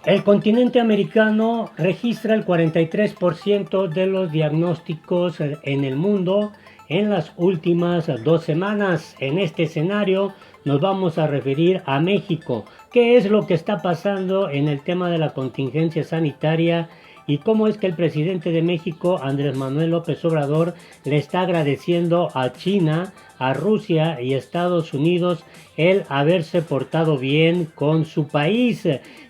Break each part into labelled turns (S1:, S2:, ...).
S1: El continente americano registra el 43% de los diagnósticos en el mundo en las últimas 2 semanas. En este escenario nos vamos a referir a México. ¿Qué es lo que está pasando en el tema de la contingencia sanitaria? Y cómo es que el presidente de México, Andrés Manuel López Obrador, le está agradeciendo a China, a Rusia y a Estados Unidos el haberse portado bien con su país.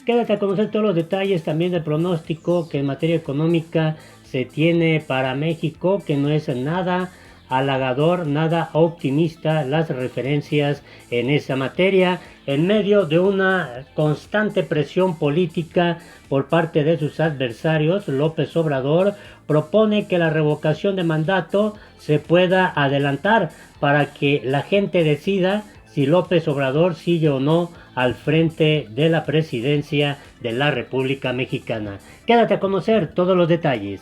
S1: Quédate a conocer todos los detalles también del pronóstico que en materia económica se tiene para México, que no es nada halagador, nada optimista las referencias en esa materia, en medio de una constante presión política por parte de sus adversarios. López Obrador propone que la revocación de mandato se pueda adelantar para que la gente decida si López Obrador sigue o no al frente de la presidencia de la República Mexicana. Quédate a conocer todos los detalles.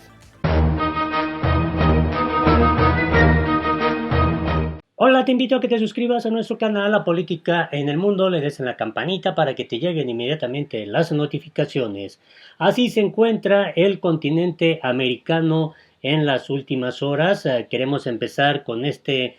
S1: Hola, te invito a que te suscribas a nuestro canal La Política en el Mundo, le des en la campanita para que te lleguen inmediatamente las notificaciones. Así se encuentra el continente americano en las últimas horas. Queremos empezar con este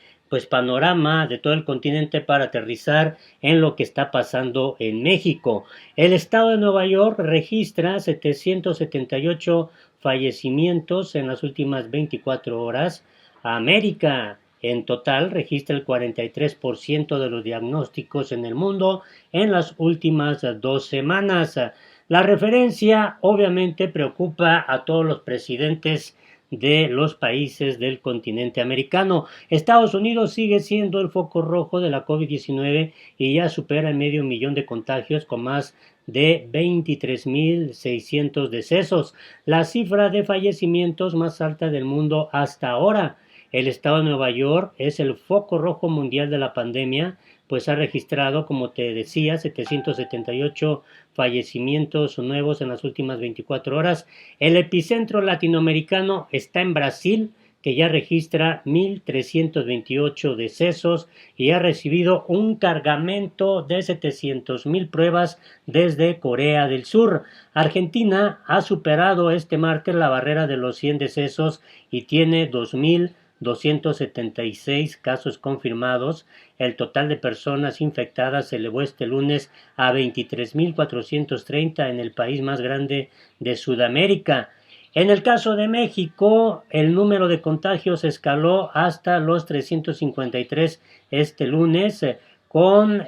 S1: panorama de todo el continente para aterrizar en lo que está pasando en México. El estado de Nueva York registra 778 fallecimientos en las últimas 24 horas. América en total registra el 43% de los diagnósticos en el mundo en las últimas 2 semanas. La referencia obviamente preocupa a todos los presidentes de los países del continente americano. Estados Unidos sigue siendo el foco rojo de la COVID-19 y ya supera el 500,000 de contagios con más de 23,600 decesos, la cifra de fallecimientos más alta del mundo hasta ahora. El estado de Nueva York es el foco rojo mundial de la pandemia, pues ha registrado, como te decía, 778 fallecimientos nuevos en las últimas 24 horas. El epicentro latinoamericano está en Brasil, que ya registra 1,328 decesos y ha recibido un cargamento de 700,000 pruebas desde Corea del Sur. Argentina ha superado este martes la barrera de los 100 decesos y tiene 2,276 casos confirmados. El total de personas infectadas se elevó este lunes a 23,430 en el país más grande de Sudamérica. En el caso de México, el número de contagios escaló hasta los 353 este lunes, con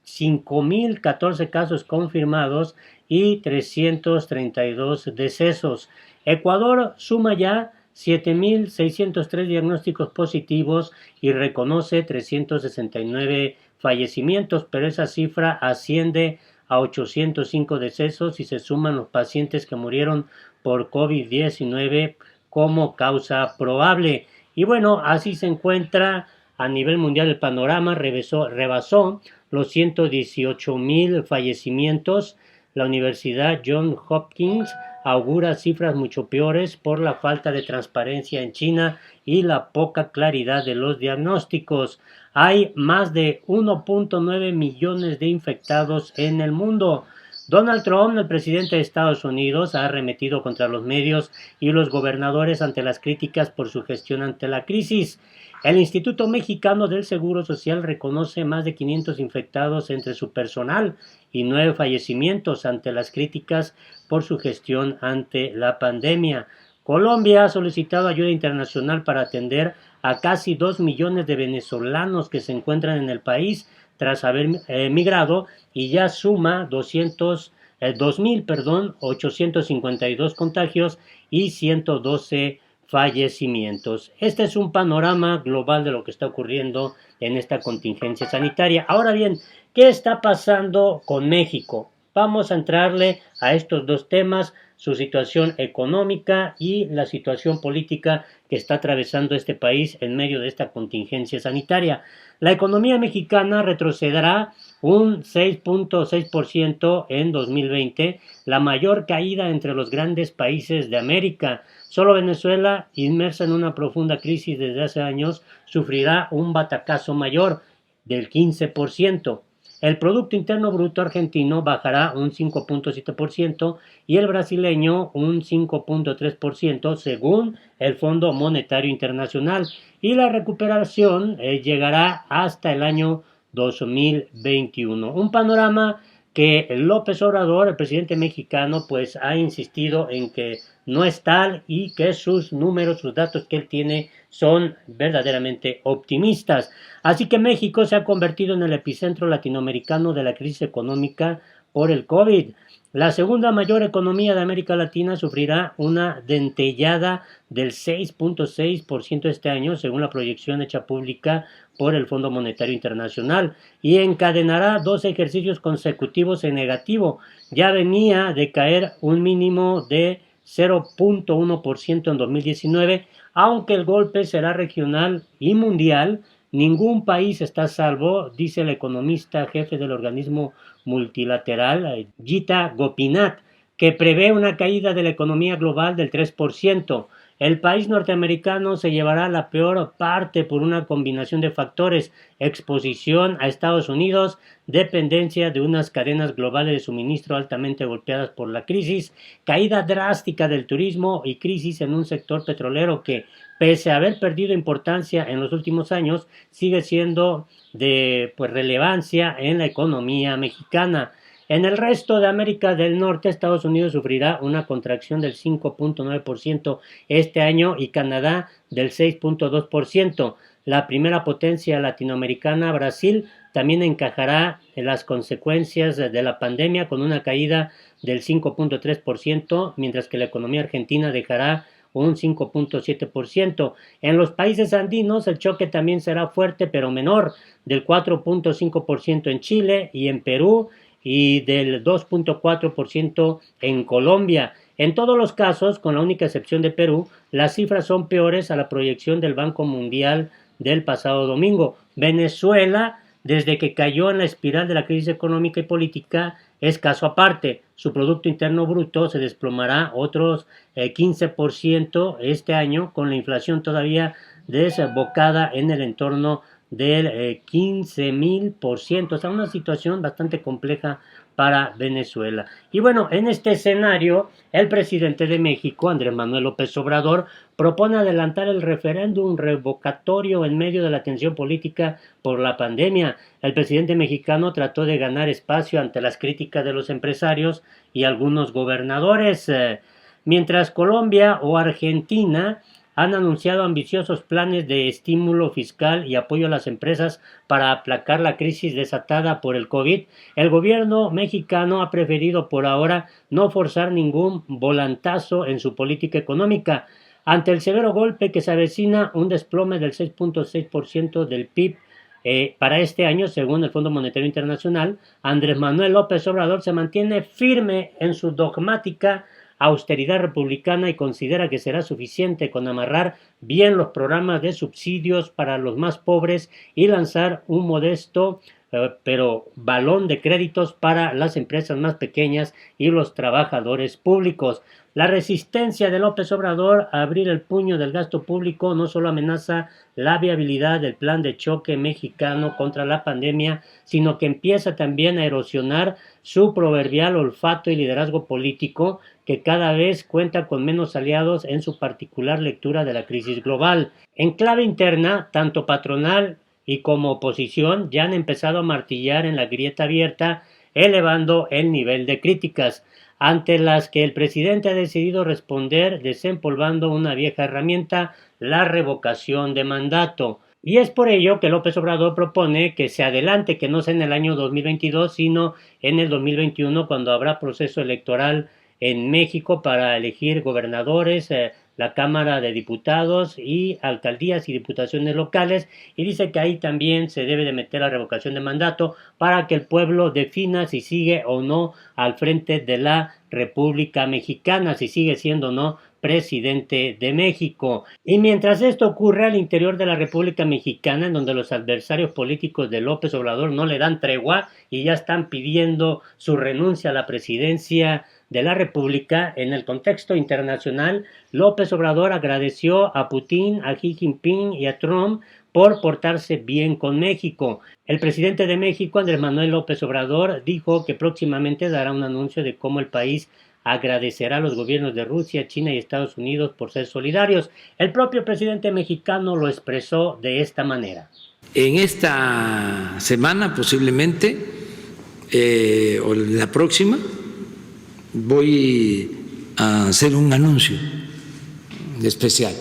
S1: 5,014 casos confirmados y 332 decesos. Ecuador suma ya 7,603 diagnósticos positivos y reconoce 369 fallecimientos, pero esa cifra asciende a 805 decesos y se suman los pacientes que murieron por COVID-19 como causa probable. Y bueno, así se encuentra a nivel mundial el panorama, rebasó los 118,000 fallecimientos. La Universidad Johns Hopkins augura cifras mucho peores por la falta de transparencia en China y la poca claridad de los diagnósticos. Hay más de 1,9 millones de infectados en el mundo. Donald Trump, el presidente de Estados Unidos, ha arremetido contra los medios y los gobernadores ante las críticas por su gestión ante la crisis. El Instituto Mexicano del Seguro Social reconoce más de 500 infectados entre su personal y 9 fallecimientos ante las críticas por su gestión ante la pandemia. Colombia ha solicitado ayuda internacional para atender a casi 2 millones de venezolanos que se encuentran en el país tras haber migrado y ya suma 2,852 contagios y 112 fallecimientos. Este es un panorama global de lo que está ocurriendo en esta contingencia sanitaria. Ahora bien, ¿qué está pasando con México? Vamos a entrarle a estos dos temas, su situación económica y la situación política que está atravesando este país en medio de esta contingencia sanitaria. La economía mexicana retrocederá un 6,6% en 2020, la mayor caída entre los grandes países de América. Solo Venezuela, inmersa en una profunda crisis desde hace años, sufrirá un batacazo mayor del 15%. El Producto Interno Bruto argentino bajará un 5.7% y el brasileño un 5.3% según el Fondo Monetario Internacional, y la recuperación llegará hasta el año 2021. Un panorama que López Obrador, el presidente mexicano, pues ha insistido en que no es tal y que sus números, sus datos que él tiene son verdaderamente optimistas. Así que México se ha convertido en el epicentro latinoamericano de la crisis económica por el COVID. La segunda mayor economía de América Latina sufrirá una dentellada del 6.6% este año, según la proyección hecha pública por el Fondo Monetario Internacional, y encadenará 2 ejercicios consecutivos en negativo. Ya venía de caer un mínimo de 0.1% en 2019, aunque el golpe será regional y mundial. Ningún país está a salvo, dice el economista jefe del organismo multilateral, Gita Gopinath, que prevé una caída de la economía global del 3%. El país norteamericano se llevará la peor parte por una combinación de factores: exposición a Estados Unidos, dependencia de unas cadenas globales de suministro altamente golpeadas por la crisis, caída drástica del turismo y crisis en un sector petrolero que, pese a haber perdido importancia en los últimos años, sigue siendo de relevancia en la economía mexicana. En el resto de América del Norte, Estados Unidos sufrirá una contracción del 5.9% este año y Canadá del 6.2%. La primera potencia latinoamericana, Brasil, también encajará en las consecuencias de la pandemia con una caída del 5.3%, mientras que la economía argentina dejará un 5.7%. En los países andinos el choque también será fuerte pero menor, del 4.5% en Chile y en Perú, y del 2.4% en Colombia. En todos los casos, con la única excepción de Perú, las cifras son peores a la proyección del Banco Mundial del pasado domingo. Venezuela, desde que cayó en la espiral de la crisis económica y política, es caso aparte. Su Producto Interno Bruto se desplomará otros 15% este año, con la inflación todavía desbocada en el entorno del 15,000%. O sea, una situación bastante compleja para Venezuela. Y bueno, en este escenario, el presidente de México, Andrés Manuel López Obrador, propone adelantar el referéndum revocatorio en medio de la tensión política por la pandemia. El presidente mexicano trató de ganar espacio ante las críticas de los empresarios y algunos gobernadores, mientras Colombia o Argentina han anunciado ambiciosos planes de estímulo fiscal y apoyo a las empresas para aplacar la crisis desatada por el COVID. El gobierno mexicano ha preferido por ahora no forzar ningún volantazo en su política económica. Ante el severo golpe que se avecina, un desplome del 6.6% del PIB para este año, según el Fondo Monetario Internacional, Andrés Manuel López Obrador se mantiene firme en su dogmática austeridad republicana y considera que será suficiente con amarrar bien los programas de subsidios para los más pobres y lanzar un modesto pero balón de créditos para las empresas más pequeñas y los trabajadores públicos. La resistencia de López Obrador a abrir el puño del gasto público no solo amenaza la viabilidad del plan de choque mexicano contra la pandemia, sino que empieza también a erosionar su proverbial olfato y liderazgo político, que cada vez cuenta con menos aliados en su particular lectura de la crisis global. En clave interna, tanto patronal y como oposición ya han empezado a martillar en la grieta abierta, elevando el nivel de críticas, ante las que el presidente ha decidido responder desempolvando una vieja herramienta, la revocación de mandato. Y es por ello que López Obrador propone que se adelante, que no sea en el año 2022, sino en el 2021, cuando habrá proceso electoral en México para elegir gobernadores, la Cámara de Diputados y alcaldías y diputaciones locales, y dice que ahí también se debe de meter la revocación de mandato para que el pueblo defina si sigue o no al frente de la República Mexicana, si sigue siendo o no presidente de México. Y mientras esto ocurre al interior de la República Mexicana, en donde los adversarios políticos de López Obrador no le dan tregua y ya están pidiendo su renuncia a la presidencia de la República, en el contexto internacional, López Obrador agradeció a Putin, a Xi Jinping y a Trump por portarse bien con México. El presidente de México, Andrés Manuel López Obrador, dijo que próximamente dará un anuncio de cómo el país agradecerá a los gobiernos de Rusia, China y Estados Unidos por ser solidarios. El propio presidente mexicano lo expresó de esta manera.
S2: En esta semana posiblemente, o la próxima, voy a hacer un anuncio especial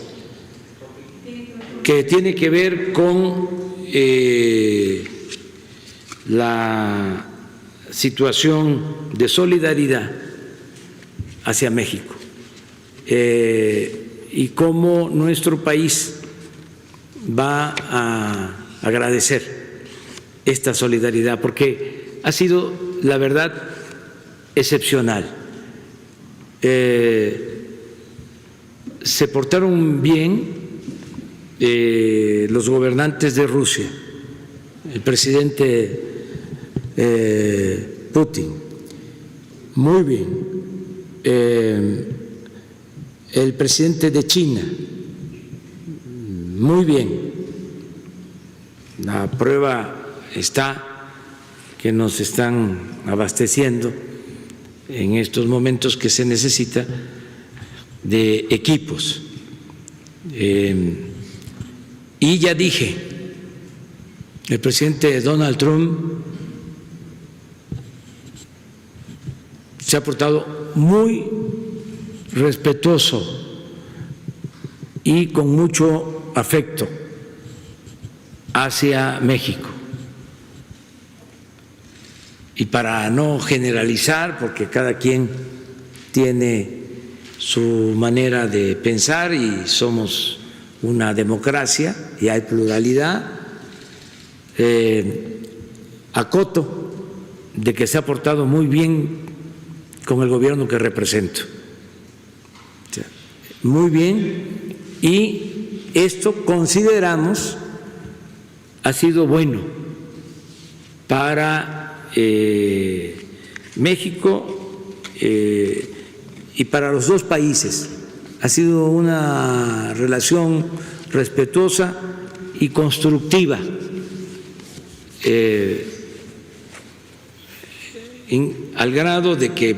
S2: que tiene que ver con la situación de solidaridad hacia México y cómo nuestro país va a agradecer esta solidaridad, porque ha sido, la verdad, excepcional. Se portaron bien los gobernantes de Rusia, el presidente Putin, muy bien, el presidente de China, muy bien. La prueba está que nos están abasteciendo en estos momentos que se necesita de equipos. Y ya dije, el presidente Donald Trump se ha portado muy respetuoso y con mucho afecto hacia México. Y para no generalizar, porque cada quien tiene su manera de pensar y somos una democracia y hay pluralidad, acoto de que se ha portado muy bien con el gobierno que represento. O sea, muy bien, y esto consideramos ha sido bueno para México y para los dos países. Ha sido una relación respetuosa y constructiva. Al grado de que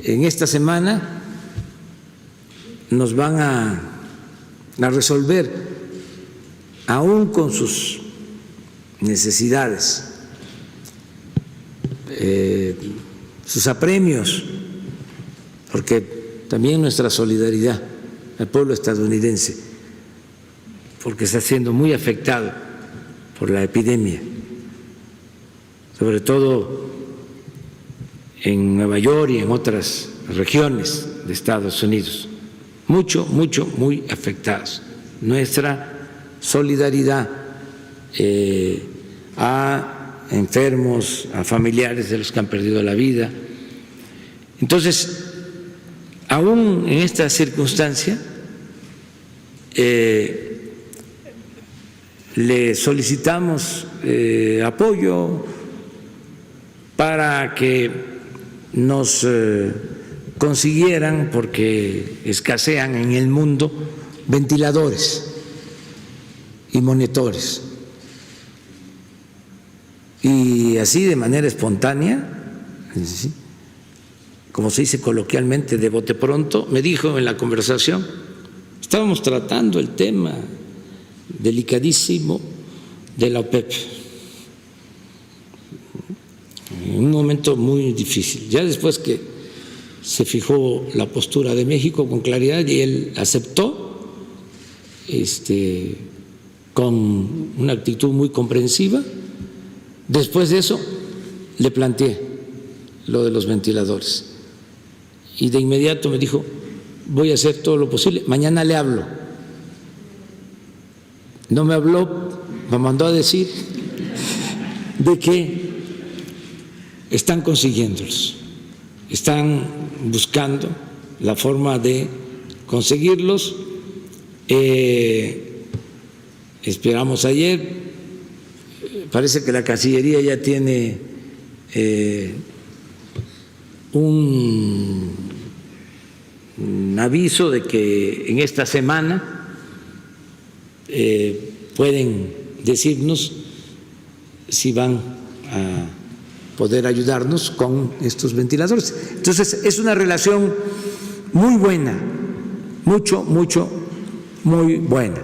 S2: en esta semana nos van a resolver, aún con sus necesidades, sus apremios, porque también nuestra solidaridad al pueblo estadounidense, porque está siendo muy afectado por la epidemia, sobre todo en Nueva York y en otras regiones de Estados Unidos, muy afectados. Nuestra solidaridad a enfermos, a familiares de los que han perdido la vida. Entonces, aún en esta circunstancia, le solicitamos apoyo para que nos consiguieran, porque escasean en el mundo, ventiladores y monitores. Y así, de manera espontánea, como se dice coloquialmente, de bote pronto, me dijo en la conversación, estábamos tratando el tema delicadísimo de la OPEP, en un momento muy difícil. Ya después que se fijó la postura de México con claridad y él aceptó, con una actitud muy comprensiva. Después de eso le planteé lo de los ventiladores y de inmediato me dijo, voy a hacer todo lo posible, mañana le hablo. No me habló, me mandó a decir de que están consiguiéndolos, están buscando la forma de conseguirlos. Esperamos ayer, parece que la Cancillería ya tiene un aviso de que en esta semana pueden decirnos si van a poder ayudarnos con estos ventiladores. Entonces, es una relación muy buena, muy buena.